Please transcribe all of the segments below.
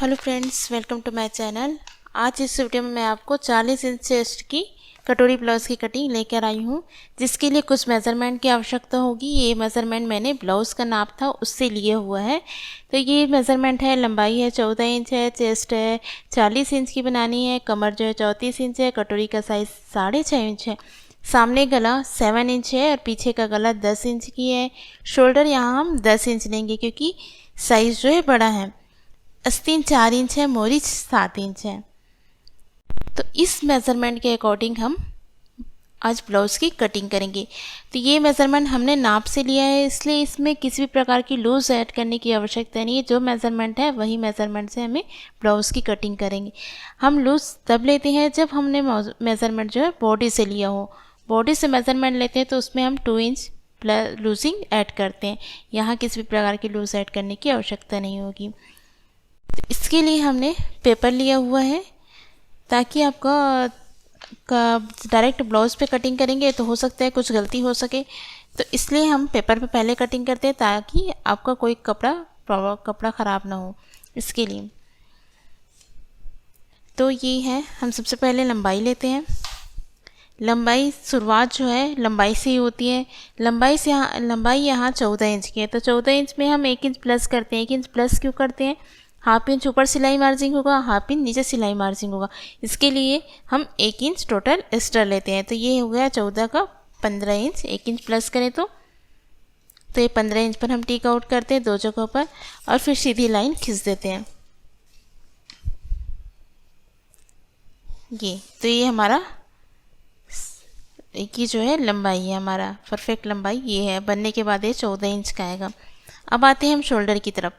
Hello friends, welcome to my channel. आज इस video में मैं आपको 40 इंच चेस्ट की कटोरी ब्लाउज़ की कटिंग लेकर आई हूँ, जिसके लिए कुछ मेज़रमेंट की आवश्यकता होगी। ये मेज़रमेंट मैंने ब्लाउज़ का नाप था उससे लिया हुआ है। तो ये मेज़रमेंट है, लंबाई है 14 इंच है, चेस्ट है 40 इंच की बनानी है, कमर जो है 34 इंच है, कटोरी का साइज़ 6.5 इंच है, सामने गला 7 इंच है और पीछे का गला 10 इंच की है। शोल्डर यहाँ हम 10 इंच लेंगे क्योंकि साइज़ जो है बड़ा है। आस्तीन 4 इंच है, मोरी 7 इंच है। तो इस मेज़रमेंट के अकॉर्डिंग हम आज ब्लाउज़ की कटिंग करेंगे। तो ये मेज़रमेंट हमने नाप से लिया है, इसलिए इसमें किसी भी प्रकार की लूज़ ऐड करने की आवश्यकता नहीं है। जो मेज़रमेंट है वही मेज़रमेंट से हमें ब्लाउज़ की कटिंग करेंगे। हम लूज़ तब लेते हैं जब हमने मेज़रमेंट जो है बॉडी से लिया हो। बॉडी से मेज़रमेंट लेते हैं तो उसमें हम 2 इंच प्लस लूजिंग ऐड करते हैं। यहाँ किसी भी प्रकार की लूज़ ऐड करने की आवश्यकता नहीं होगी। तो इसके लिए हमने पेपर लिया हुआ है, ताकि आपका डायरेक्ट ब्लाउज़ पे कटिंग करेंगे तो हो सकता है कुछ गलती हो सके। तो इसलिए हम पेपर पे पहले कटिंग करते हैं, ताकि आपका कोई कपड़ा ख़राब ना हो, इसके लिए। तो ये है, हम सबसे पहले लंबाई लेते हैं। लंबाई शुरुआत जो है लंबाई से ही होती है। लंबाई यहाँ 14 इंच की है, तो 14 इंच में हम 1 इंच प्लस करते हैं। 1 इंच प्लस क्यों करते हैं? हाफ इंच ऊपर सिलाई मार्जिंग होगा, हाफ इंच नीचे सिलाई मार्जिंग होगा, इसके लिए हम 1 इंच टोटल एक्स्ट्रा लेते हैं। तो ये हो गया 14 का 15 इंच। 1 इंच प्लस करें तो ये 15 इंच पर हम टिक आउट करते हैं 2 जगहों पर, और फिर सीधी लाइन खींच देते हैं। ये हमारा की जो है लंबाई है, हमारा परफेक्ट लंबाई ये है। बनने के बाद ये 14 इंच का आएगा। अब आते हैं हम शोल्डर की तरफ।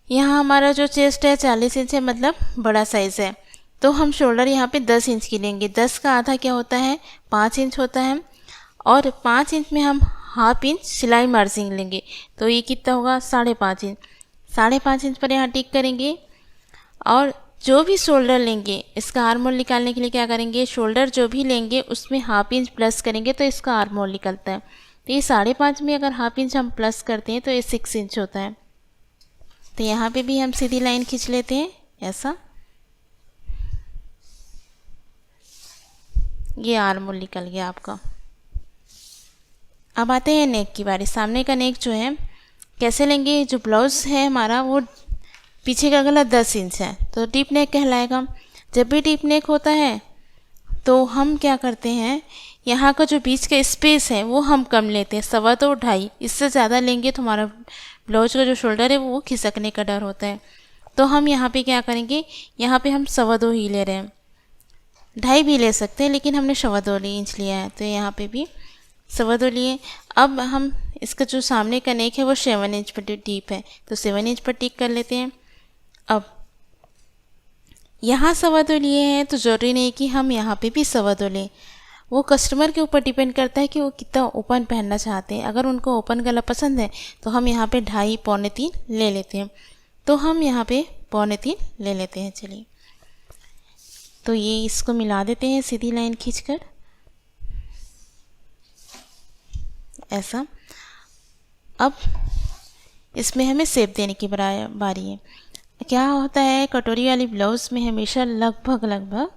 यहाँ हमारा जो चेस्ट है 40 इंच है, मतलब बड़ा साइज़ है। तो हम शोल्डर यहाँ पे 10 इंच की लेंगे। 10 का आधा क्या होता है? 5 इंच होता है, और 5 इंच में हम हाफ इंच सिलाई मार्जिंग लेंगे। तो ये कितना होगा? 5.5 इंच। 5.5 इंच पर यहाँ टिक करेंगे, और जो भी शोल्डर लेंगे, इसका आर्म होल निकालने के लिए क्या करेंगे? शोल्डर जो भी लेंगे उसमें हाफ इंच प्लस करेंगे तो इसका आर्म होल निकलता है। तो ये 5.5 में अगर हाफ इंच हम प्लस करते हैं तो ये 6 इंच होता है। तो यहाँ पे भी हम सीधी लाइन खींच लेते हैं ऐसा। ये आर्म होल निकल गया आपका। अब आते हैं नेक की बारी। सामने का नेक जो है कैसे लेंगे? जो ब्लाउज़ है हमारा वो पीछे का गला 10 इंच है, तो डीप नेक कहलाएगा। जब भी डीप नेक होता है तो हम क्या करते हैं, यहाँ का जो बीच का स्पेस है वो हम कम लेते हैं, 2.25 2.5। इससे ज़्यादा लेंगे तो हमारा ब्लाउज का जो शोल्डर है वो खिसकने का डर होता है। तो हम यहाँ पे क्या करेंगे, यहाँ पे हम 2.25 ही ले रहे हैं। 2.5 भी ले सकते हैं, लेकिन हमने 2.25 इंच लिया है, तो यहाँ पे भी 2.25 लिए। अब हम इसका जो सामने का नेक है वो 7 इंच पर डीप है, तो 7 इंच पर टिक कर लेते हैं। अब यहाँ 2.25 लिए हैं, तो ज़रूरी नहीं कि हम यहाँ पे भी 2.25 लें। वो कस्टमर के ऊपर डिपेंड करता है कि वो कितना ओपन पहनना चाहते हैं। अगर उनको ओपन गला पसंद है तो हम यहाँ पे 2.5 पौने 3 ले लेते हैं। तो हम यहाँ पे पौने 3 ले लेते हैं। चलिए, तो ये इसको मिला देते हैं सीधी लाइन खींचकर ऐसा। अब इसमें हमें शेप देने की बारी है। क्या होता है, कटोरी वाली ब्लाउज़ में हमेशा लगभग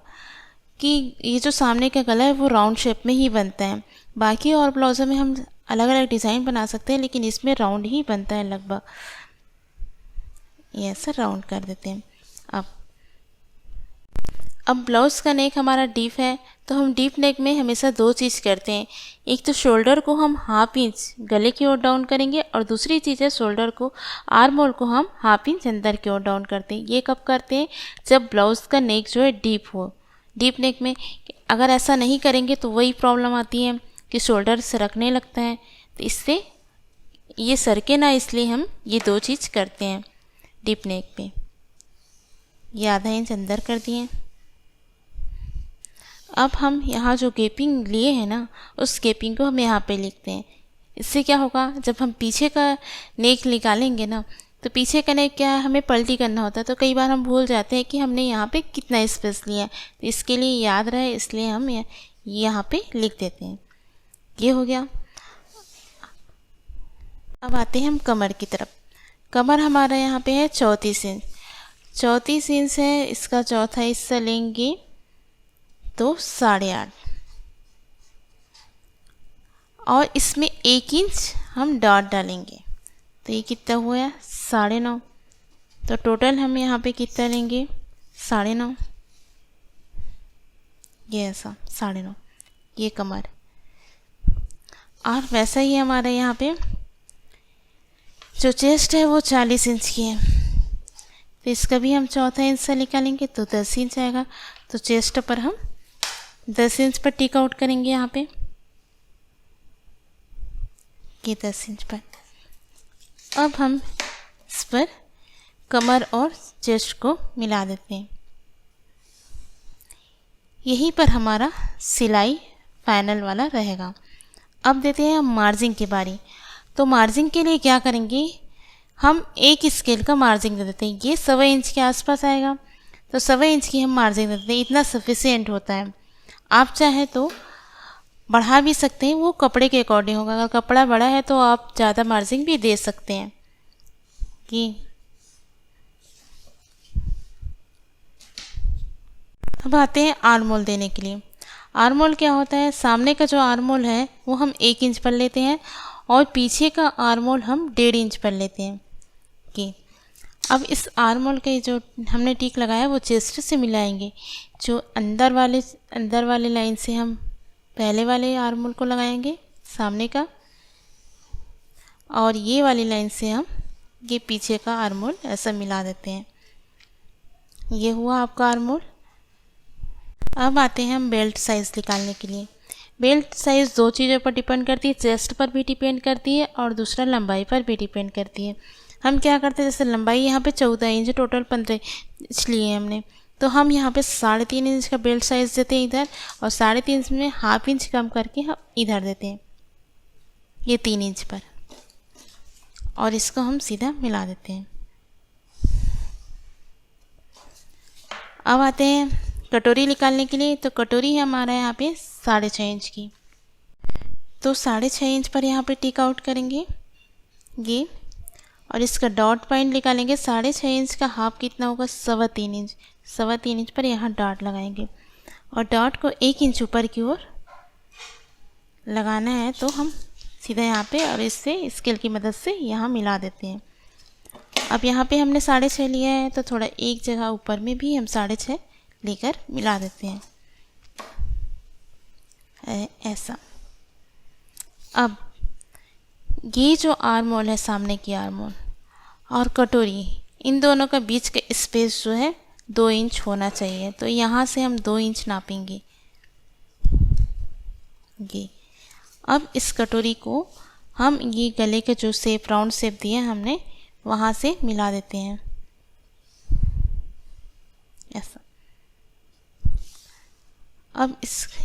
कि ये जो सामने का गला है वो राउंड शेप में ही बनता है। बाकी और ब्लाउज़ों में हम अलग अलग डिज़ाइन बना सकते हैं, लेकिन इसमें राउंड ही बनता है लगभग। ये ऐसा राउंड कर देते हैं। अब ब्लाउज़ का नेक हमारा डीप है, तो हम डीप नेक में हमेशा 2 चीज़ करते हैं। एक तो शोल्डर को हम हाफ इंच गले की ओर डाउन करेंगे, और दूसरी चीज़ है शोल्डर को, आर्म होल को हम हाफ इंच अंदर की ओर डाउन करते हैं। ये कब करते हैं? जब ब्लाउज़ का नेक जो है डीप हो। डीप नेक में अगर ऐसा नहीं करेंगे तो वही प्रॉब्लम आती है कि शोल्डर सरकने लगता है, तो इससे ये सरके ना, इसलिए हम ये 2 चीज़ करते हैं डीप नेक पे। ये आधा इंच अंदर कर दिए। अब हम यहाँ जो गेपिंग लिए हैं ना, उस गेपिंग को हम यहाँ पे लिखते हैं। इससे क्या होगा, जब हम पीछे का नेक निकालेंगे ना, तो पीछे का नेक क्या है, हमें पलटी करना होता है, तो कई बार हम भूल जाते हैं कि हमने यहाँ पे कितना स्पेस लिया है। तो इसके लिए याद रहे, इसलिए हम यहाँ पे लिख देते हैं। ये हो गया। अब आते हैं हम कमर की तरफ। कमर हमारा यहाँ पे है 34 इंच। 34 इंच है, इसका चौथा हिस्सा लेंगे तो 8.5, और इसमें 1 इंच हम डॉट डालेंगे तो ये कितना हुआ 9.5। तो टोटल हम यहाँ पे कितना लेंगे 9.5, ये ऐसा 9.5 ये कमर। और वैसा ही हमारा यहाँ पे जो चेस्ट है वो 40 इंच की है, तो इसका भी हम चौथा हिस्सा निकालेंगे तो 10 इंच आएगा। तो चेस्ट पर हम 10 इंच पर टिक आउट करेंगे यहाँ पे, ये 10 इंच पर। अब हम इस पर कमर और चेस्ट को मिला देते हैं। यहीं पर हमारा सिलाई फाइनल वाला रहेगा। अब देते हैं हम मार्जिन की बारी। तो मार्जिन के लिए क्या करेंगे, हम 1 स्केल का मार्जिन दे देते हैं। ये 1.25 इंच के आसपास आएगा, तो 1.25 इंच की हम मार्जिन दे देते हैं, इतना सफिशिएंट होता है। आप चाहे तो बढ़ा भी सकते हैं, वो कपड़े के अकॉर्डिंग होगा। अगर कपड़ा बड़ा है तो आप ज़्यादा मार्जिन भी दे सकते हैं। कि अब आते हैं आर्म होल देने के लिए। आर्म होल क्या होता है, सामने का जो आर्म होल है वो हम 1 इंच पर लेते हैं और पीछे का आर्म होल हम 1.5 इंच पर लेते हैं। कि अब इस आर्म होल के जो हमने टिक लगाया वो चेस्ट से मिलाएंगे। जो अंदर वाले लाइन से हम पहले वाले आर्म होल को लगाएंगे सामने का, और ये वाली लाइन से हम ये पीछे का आर्म होल ऐसा मिला देते हैं। ये हुआ आपका आर्म होल। अब आते हैं हम बेल्ट साइज़ निकालने के लिए। बेल्ट साइज़ 2 चीज़ों पर डिपेंड करती है, चेस्ट पर भी डिपेंड करती है और दूसरा लंबाई पर भी डिपेंड करती है। हम क्या करते हैं, जैसे लंबाई यहाँ पे 14 इंच, टोटल 15 इंच लिए हमने, तो हम यहाँ पे 3.5 इंच का बेल्ट साइज़ देते हैं इधर, और 3.5 इंच में ½ इंच कम करके हम इधर देते हैं, ये 3 इंच पर, और इसको हम सीधा मिला देते हैं। अब आते हैं कटोरी निकालने के लिए। तो कटोरी है हमारा यहाँ पे 6.5 इंच की, तो 6.5 इंच पर यहाँ पे टिक आउट करेंगे ये, और इसका डॉट पॉइंट निकालेंगे। 6.5 इंच का हाफ कितना होगा 3.25 इंच। 3.25 इंच पर यहाँ डॉट लगाएंगे, और डॉट को 1 इंच ऊपर की ओर लगाना है, तो हम सीधा यहाँ पे और इससे स्केल की मदद से यहाँ मिला देते हैं। अब यहाँ पे हमने 6.5 लिया है, तो थोड़ा एक जगह ऊपर में भी हम 6.5 लेकर मिला देते हैं ऐसा। अब ये जो आर्म होल है, सामने की आर्म होल और कटोरी, इन दोनों का बीच का स्पेस जो है 2 इंच होना चाहिए। तो यहाँ से हम 2 इंच नापेंगे ये। अब इस कटोरी को हम ये गले के जो शेप, राउंड शेप दिए हमने, वहाँ से मिला देते हैं ऐसा। अब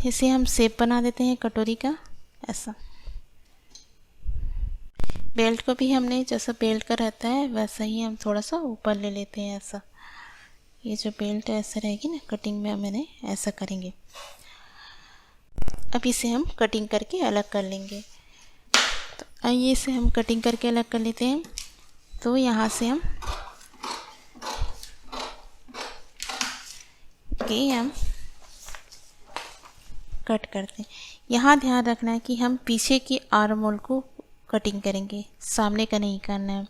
इसे हम शेप बना देते हैं कटोरी का ऐसा। बेल्ट को भी हमने जैसा बेल्ट का रहता है वैसा ही हम थोड़ा सा ऊपर ले लेते हैं ऐसा। ये जो बेल्ट ऐसा रहेगी ना, कटिंग में मैंने ऐसा करेंगे। अब इसे हम कटिंग करके अलग कर लेंगे। तो आइए इसे हम कटिंग करके अलग कर लेते हैं। तो यहाँ से हम कट करते हैं। यहाँ ध्यान रखना है कि हम पीछे की आर्म होल को कटिंग करेंगे, सामने का नहीं करना है।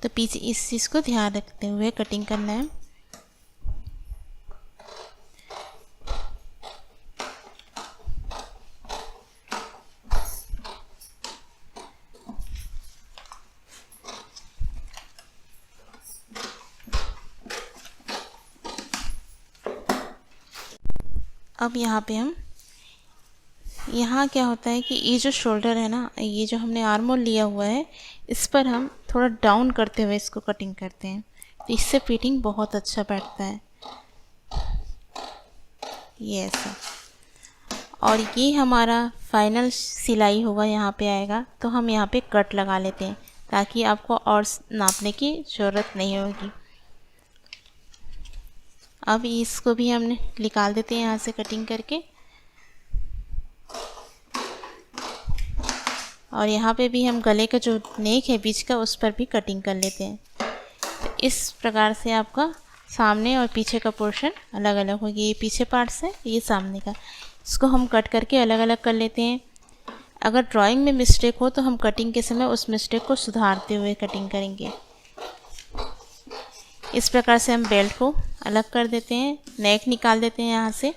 तो पीछे इस चीज़ को ध्यान रखते हुए कटिंग करना है। अब यहाँ पे हम, यहाँ क्या होता है कि ये जो शोल्डर है ना, ये जो हमने आर्म होल लिया हुआ है, इस पर हम थोड़ा डाउन करते हुए इसको कटिंग करते हैं, तो इससे फिटिंग बहुत अच्छा बैठता है ये ऐसा। और ये हमारा फाइनल सिलाई होगा, यहाँ पे आएगा। तो हम यहाँ पे कट लगा लेते हैं ताकि आपको और नापने की ज़रूरत नहीं होगी। अब इसको भी हमने निकाल देते हैं यहाँ से कटिंग करके, और यहाँ पे भी हम गले का जो नेक है बीच का, उस पर भी कटिंग कर लेते हैं। तो इस प्रकार से आपका सामने और पीछे का पोर्शन अलग अलग होगी। ये पीछे पार्ट्स है, ये सामने का। इसको हम कट करके अलग अलग कर लेते हैं। अगर ड्राइंग में मिस्टेक हो तो हम कटिंग के समय उस मिस्टेक को सुधारते हुए कटिंग करेंगे। इस प्रकार से हम बेल्ट को अलग कर देते हैं। नेक निकाल देते हैं यहाँ से।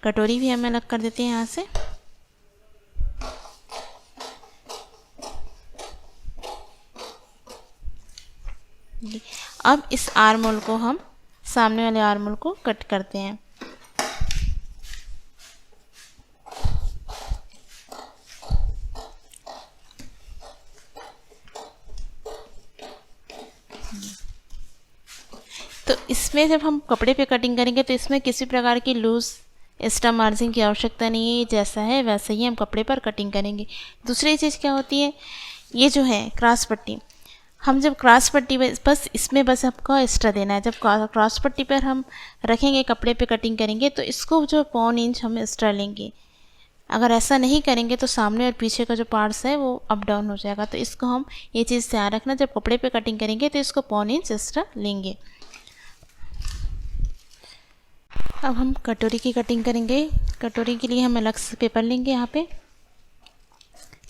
कटोरी भी हम अलग कर देते हैं यहाँ से। अब इस आर्म होल को हम सामने वाले आर्म होल को कट करते हैं। तो इसमें जब हम कपड़े पे कटिंग करेंगे तो इसमें किसी प्रकार की लूज़ एक्स्ट्रा मार्जिन की आवश्यकता नहीं है। जैसा है वैसे ही हम कपड़े पर कटिंग करेंगे। दूसरी चीज़ क्या होती है, ये जो है क्रॉस पट्टी, हम जब क्रॉस पट्टी बस इसमें बस आपको एक्स्ट्रा देना है। जब क्रॉस पट्टी पर हम रखेंगे, कपड़े पे कटिंग करेंगे, तो इसको जो 1.25 इंच हम एक्स्ट्रा लेंगे। अगर ऐसा नहीं करेंगे तो सामने और पीछे का जो पार्ट्स है वो अप डाउन हो जाएगा। तो इसको हम ये चीज़ ध्यान रखना, जब कपड़े पे कटिंग करेंगे तो इसको 1.25 इंच एक्स्ट्रा लेंगे। अब हम कटोरी की कटिंग करेंगे। कटोरी के लिए हम अलग से पेपर लेंगे। यहाँ पे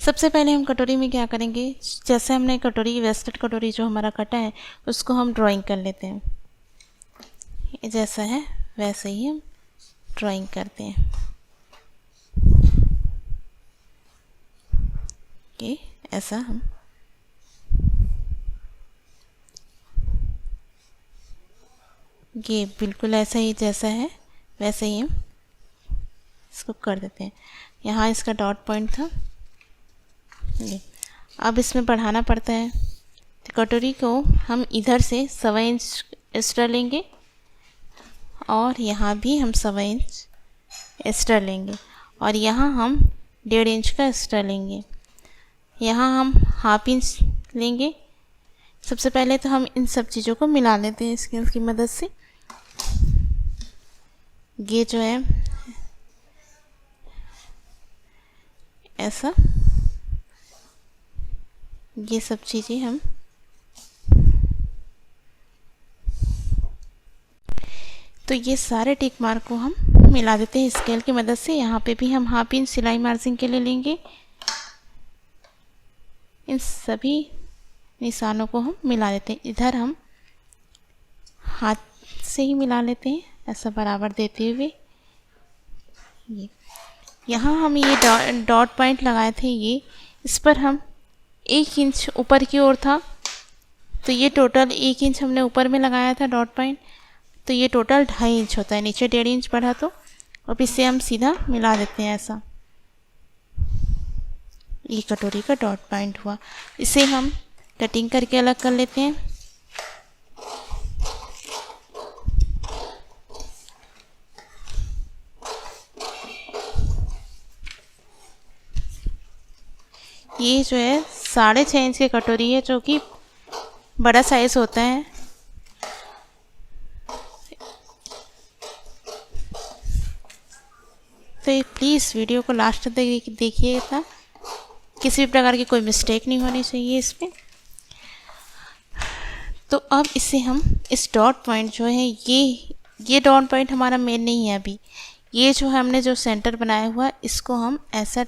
सबसे पहले हम कटोरी में क्या करेंगे, जैसे हमने कटोरी वेस्टेड कटोरी जो हमारा कटा है उसको हम ड्राइंग कर लेते हैं। जैसा है वैसे ही हम ड्राइंग करते हैं। ये ऐसा हम ये बिल्कुल ऐसा ही जैसा है वैसे ही हम इसको कर देते हैं। यहाँ इसका डॉट पॉइंट था, ये अब इसमें बढ़ाना पड़ता है। तो कटोरी को हम इधर से 1.25 इंच एक्स्ट्रा लेंगे और यहाँ भी हम 1.25 इंच एक्स्ट्रा लेंगे और यहाँ हम 1.5 इंच का एक्स्ट्रा लेंगे। यहाँ हम 1/2 इंच लेंगे। सबसे पहले तो हम इन सब चीज़ों को मिला लेते हैं स्केल की मदद से। ये जो है ऐसा, ये सब चीज़ें हम तो ये सारे टिक मार्क को हम मिला देते हैं स्केल की मदद से। यहाँ पे भी हम 1/2 इंच सिलाई मार्जिन के लिए लेंगे। इन सभी निशानों को हम मिला देते हैं। इधर हम हाथ से ही मिला लेते हैं, ऐसा बराबर देते हुए। ये यहाँ हम ये डॉट पॉइंट लगाए थे, ये इस पर हम 1 इंच ऊपर की ओर था, तो ये टोटल 1 इंच हमने ऊपर में लगाया था डॉट पॉइंट, तो ये टोटल 2.5 इंच होता है। नीचे 1.5 इंच बढ़ा तो अब इससे हम सीधा मिला देते हैं ऐसा। ये कटोरी का डॉट पॉइंट हुआ। इसे हम कटिंग करके अलग कर लेते हैं। ये जो है 6.5 इंच की कटोरी है, जो कि बड़ा साइज होता है। तो प्लीज़ वीडियो को लास्ट तक देखिएगा, किसी भी प्रकार की कोई मिस्टेक नहीं होनी चाहिए इसमें। तो अब इसे हम इस डॉट पॉइंट जो है, ये डॉट पॉइंट हमारा मेन नहीं है अभी। ये जो है हमने जो सेंटर बनाया हुआ, इसको हम ऐसा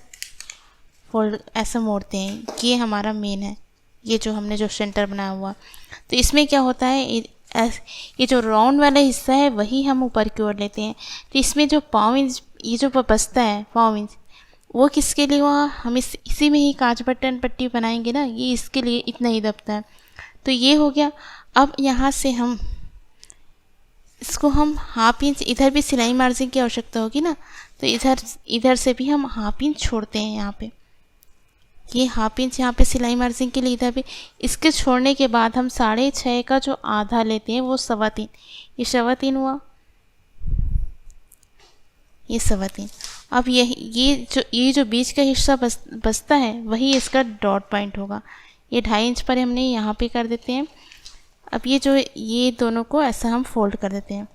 फोल्ड ऐसा मोड़ते हैं, ये हमारा मेन है। ये जो हमने जो सेंटर बनाया हुआ, तो इसमें क्या होता है, ये जो राउंड वाला हिस्सा है वही हम ऊपर की ओर लेते हैं। तो इसमें जो 1.25 इंच ये जो बचता है 1.25 इंच, वो किसके लिए हुआ, हम इसी में ही कांच बटन पट्टी बनाएंगे ना, ये इसके लिए इतना ही दबता है। तो ये हो गया। अब यहाँ से हम इसको हम 1/2 इंच, इधर भी सिलाई मार्जिन की आवश्यकता होगी ना, तो इधर से भी हम 1/2 इंच छोड़ते हैं। यहाँ पे ये 1/2 इंच यहाँ पे सिलाई मार्जिन के लिए इधर भी। इसके छोड़ने के बाद हम 6.5 का जो आधा लेते हैं वो 3.25, ये 3.25 हुआ, ये 3.25। अब ये जो बीच का हिस्सा बचता है वही इसका डॉट पॉइंट होगा। ये 2.5 इंच पर हमने यहाँ पे कर देते हैं। अब ये दोनों को ऐसा हम फोल्ड कर देते हैं।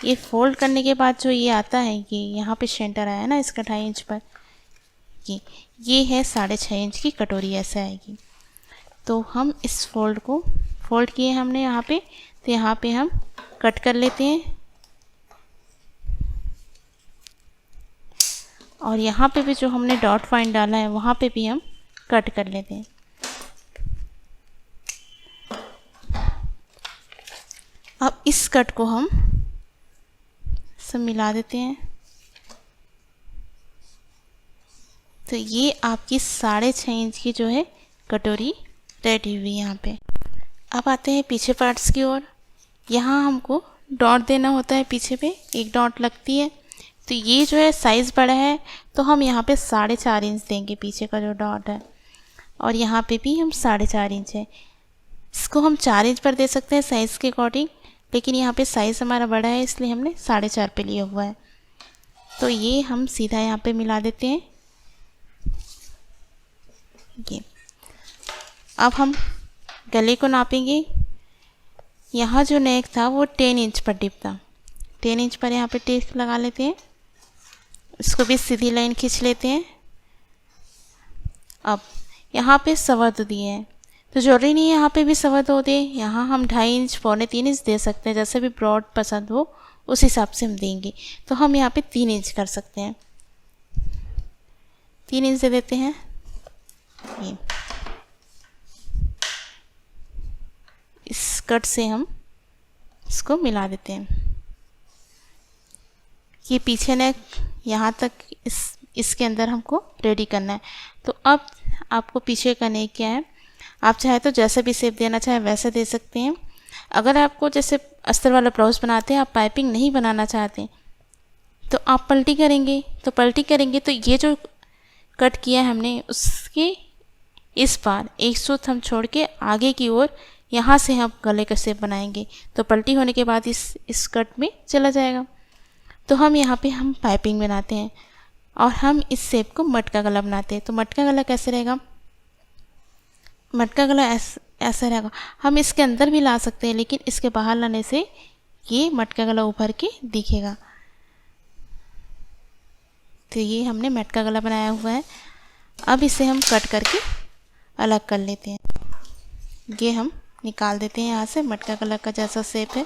ये फोल्ड करने के बाद जो ये आता है, ये यहाँ पे सेंटर आया ना इसका 2.5 इंच पर, ये है 6.5 इंच की कटोरी ऐसा आएगी। तो हम इस फोल्ड को फोल्ड किए हमने यहाँ पे, तो यहाँ पे हम कट कर लेते हैं और यहाँ पे भी जो हमने डॉट पॉइंट डाला है वहाँ पे भी हम कट कर लेते हैं। अब इस कट को हम सब मिला देते हैं। तो ये आपकी 6.5 इंच की जो है कटोरी रेडी हुई यहाँ पे। अब आते हैं पीछे पार्ट्स की ओर। यहाँ हमको डॉट देना होता है, पीछे पे एक डॉट लगती है। तो ये जो है साइज़ बड़ा है तो हम यहाँ पे 4.5 इंच देंगे पीछे का जो डॉट है, और यहाँ पे भी हम 4.5 इंच है। इसको हम 4 इंच पर दे सकते हैं साइज़ के अकॉर्डिंग, लेकिन यहाँ पे साइज़ हमारा बड़ा है इसलिए हमने 4.5 पे लिया हुआ है। तो ये हम सीधा यहाँ पे मिला देते हैं। ये अब हम गले को नापेंगे। यहाँ जो नेक था वो 10 इंच पर टिप था, 10 इंच पर यहाँ पे टिप लगा लेते हैं। इसको भी सीधी लाइन खींच लेते हैं। अब यहाँ पे 2.25 दिए हैं तो जरूरी नहीं है यहाँ पे भी 2.25 दे, यहाँ हम 2.5 इंच 2.25 इंच दे सकते हैं, जैसे भी ब्रॉड पसंद हो उस हिसाब से हम देंगे। तो हम यहाँ पे 3 इंच कर सकते हैं, 3 इंच दे देते हैं। ये इस कट से हम इसको मिला देते हैं। ये पीछे नेक यहाँ तक इसके अंदर हमको रेडी करना है। तो अब आपको पीछे का नेक क्या है, आप चाहे तो जैसे भी शेप देना चाहे वैसे दे सकते हैं। अगर आपको जैसे अस्तर वाला ब्लाउज बनाते हैं, आप पाइपिंग नहीं बनाना चाहते तो आप पलटी करेंगे, तो ये जो कट किया है हमने उसके इस पार एक सूत हम छोड़ के आगे की ओर यहाँ से हम गले का शेप बनाएंगे। तो पलटी होने के बाद इस कट में चला जाएगा। तो हम यहाँ पे हम पाइपिंग बनाते हैं और हम इस शेप को मटका गला बनाते हैं। तो मटका गला कैसे रहेगा, मटका गला ऐसा रहेगा। हम इसके अंदर भी ला सकते हैं, लेकिन इसके बाहर लाने से ये मटका गला उभर के दिखेगा। तो ये हमने मटका गला बनाया हुआ है। अब इसे हम कट करके अलग कर लेते हैं। ये हम निकाल देते हैं यहाँ से, मटका गला का जैसा शेप है।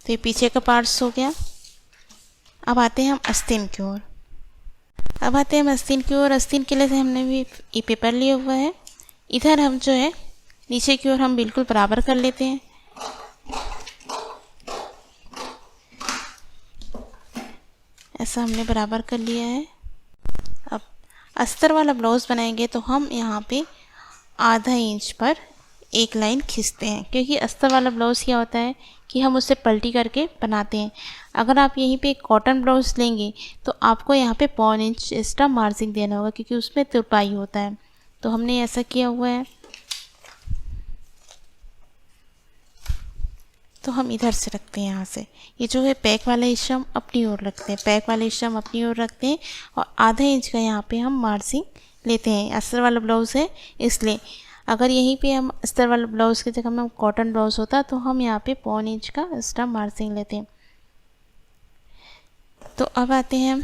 तो ये पीछे का पार्ट्स हो गया। अब आते हैं हम आस्तीन की ओर। आस्तीन के लिए से हमने भी ये पेपर लिया हुआ है। इधर हम जो है नीचे की ओर हम बिल्कुल बराबर कर लेते हैं। ऐसा हमने बराबर कर लिया है। अब अस्तर वाला ब्लाउज बनाएंगे तो हम यहाँ पे आधा इंच पर एक लाइन खींचते हैं, क्योंकि अस्तर वाला ब्लाउज़ क्या होता है कि हम उसे पलटी करके बनाते हैं। अगर आप यहीं पे कॉटन ब्लाउज़ लेंगे तो आपको यहाँ पे 1.25 इंच एक्स्ट्रा मार्जिन देना होगा, क्योंकि उसमें तुरपाई होता है। तो हमने ऐसा किया हुआ है। तो हम इधर से रखते हैं, यहाँ से ये जो है पैक वाला हिस्सा हम अपनी ओर रखते हैं, और आधा इंच का यहाँ पे हम मार्जिन लेते हैं। अस्तर वाला ब्लाउज़ है इसलिए। अगर यहीं पे हम अस्तर वाला ब्लाउज़ की जगह में कॉटन ब्लाउज़ होता तो हम यहाँ पे 1.25 इंच का एक्स्ट्रा मार्जिन लेते हैं। तो अब आते हैं हम,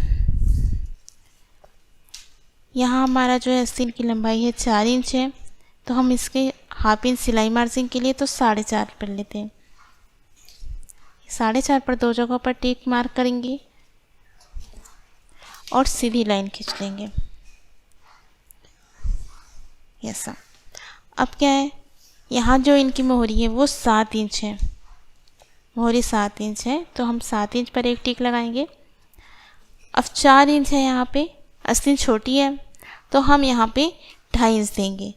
यहाँ हमारा जो है आस्तीन की लंबाई है 4 इंच है, तो हम इसके हाफ इंच सिलाई मार्जिन के लिए तो 4.5 पर लेते हैं। 4.5 पर 2 जगहों पर टिक मार्क करेंगे और सीधी लाइन खींच लेंगे। ऐसा। अब क्या है, यहाँ जो इनकी मोहरी है वो 7 इंच है, मोहरी 7 इंच है, तो हम 7 इंच पर एक टिक लगाएंगे। अब 4 इंच है यहाँ पे, आस्तीन छोटी है तो हम यहाँ पे 2.5 इंच देंगे।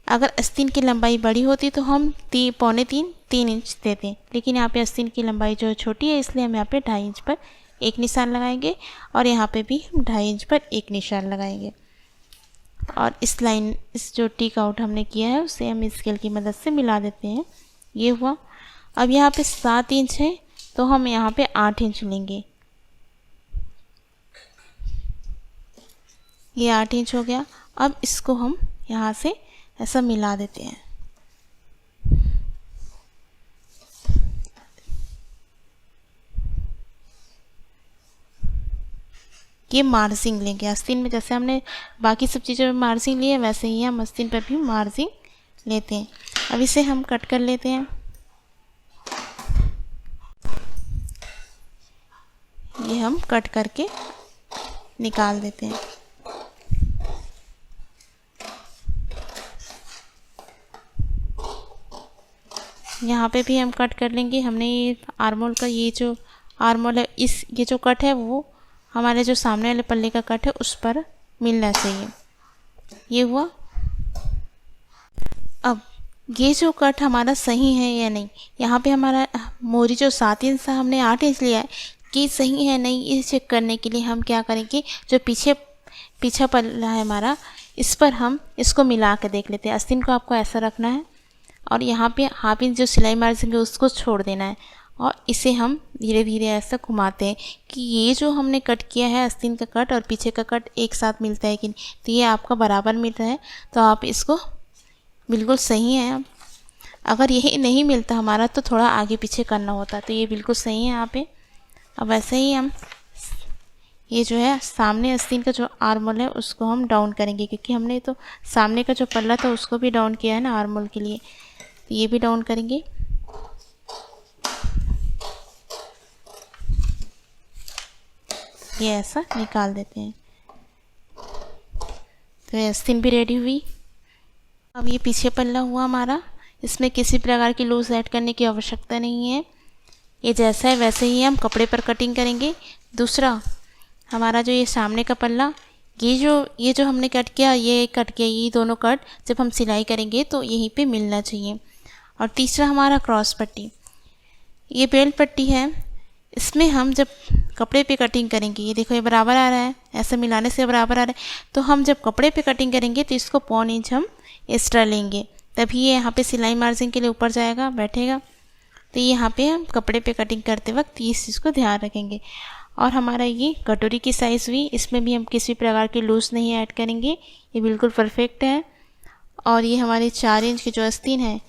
अगर आस्तीन की लंबाई बड़ी होती तो हम 3 इंच देते, लेकिन यहाँ पे आस्तीन की लंबाई जो छोटी है इसलिए हम यहाँ पे 2.5 इंच पर एक निशान लगाएंगे, और यहाँ पे भी हम 2.5 इंच पर एक निशान लगाएंगे। और इस जो टिक आउट हमने किया है उसे हम स्केल की मदद से मिला देते हैं। ये हुआ। अब यहाँ पे 7 इंच है तो हम यहाँ पे 8 इंच लेंगे। ये 8 इंच हो गया। अब इसको हम यहाँ से ऐसा मिला देते हैं। ये मार्जिंग लेंगे आस्तीन में, जैसे हमने बाकी सब चीज़ों में मार्जिंग लिए वैसे ही हम आस्तीन पर भी मार्जिंग लेते हैं। अब इसे हम कट कर लेते हैं। ये हम कट करके निकाल देते हैं। यहाँ पे भी हम कट कर लेंगे। हमने ये आर्मोल का ये जो आर्मोल है, ये जो कट है वो हमारे जो सामने वाले पल्ले का कट है उस पर मिलना चाहिए। ये हुआ। अब ये जो कट हमारा सही है या नहीं, यहाँ पे हमारा मोरी जो 7 इंच से हमने 8 इंच लिया है, ये सही है नहीं, ये चेक करने के लिए हम क्या करेंगे, जो पीछा पल्ला है हमारा, इस पर हम इसको मिला के देख लेते हैं। आस्तीन को आपको ऐसा रखना है और यहाँ पे हाफ इंच जो सिलाई मार्जिन है उसको छोड़ देना है और इसे हम धीरे धीरे ऐसा घुमाते हैं कि ये जो हमने कट किया है आस्तीन का कट और पीछे का कट एक साथ मिलता है कि नहीं। तो ये आपका बराबर मिल रहा है, तो आप इसको बिल्कुल सही है। अगर यही नहीं मिलता हमारा तो थोड़ा आगे पीछे करना होता, तो ये बिल्कुल सही है यहाँ पे। अब ऐसे ही हम ये जो है सामने आस्तीन का जो आर्मोल है उसको हम डाउन करेंगे, क्योंकि हमने तो सामने का जो पल्ला था उसको भी डाउन किया है ना आर्मोल के लिए, तो ये भी डाउन करेंगे। ये ऐसा निकाल देते हैं। तो आस्तीन भी रेडी हुई। अब ये पीछे पल्ला हुआ हमारा, इसमें किसी प्रकार की लूज ऐड करने की आवश्यकता नहीं है। ये जैसा है वैसे ही हम कपड़े पर कटिंग करेंगे। दूसरा हमारा जो ये सामने का पल्ला, ये जो हमने कट किया, ये कट किया, ये दोनों कट जब हम सिलाई करेंगे तो यहीं पे मिलना चाहिए। और तीसरा हमारा क्रॉस पट्टी, ये बेल्ट पट्टी है, इसमें हम जब कपड़े पे कटिंग करेंगे, ये देखो ये बराबर आ रहा है, ऐसा मिलाने से बराबर आ रहा है, तो हम जब कपड़े पे कटिंग करेंगे तो इसको 1.25 इंच हम एक्स्ट्रा लेंगे, तभी ये यहाँ पे सिलाई मार्जिन के लिए ऊपर जाएगा, बैठेगा। तो यहाँ पे हम कपड़े पे कटिंग करते वक्त इस चीज़ को ध्यान रखेंगे। और हमारा ये कटोरी की साइज़ हुई, इसमें भी हम किसी प्रकार की लूज़ नहीं ऐड करेंगे, ये बिल्कुल परफेक्ट है। और ये हमारी 4 इंच की जो आस्तीन है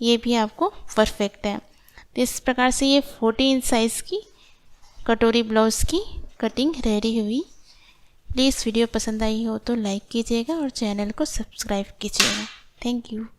ये भी आपको परफेक्ट है। तो इस प्रकार से ये 40 इंच साइज़ की कटोरी ब्लाउज़ की कटिंग रेडी हुई। प्लीज़ वीडियो पसंद आई हो तो लाइक कीजिएगा और चैनल को सब्सक्राइब कीजिएगा। Thank you.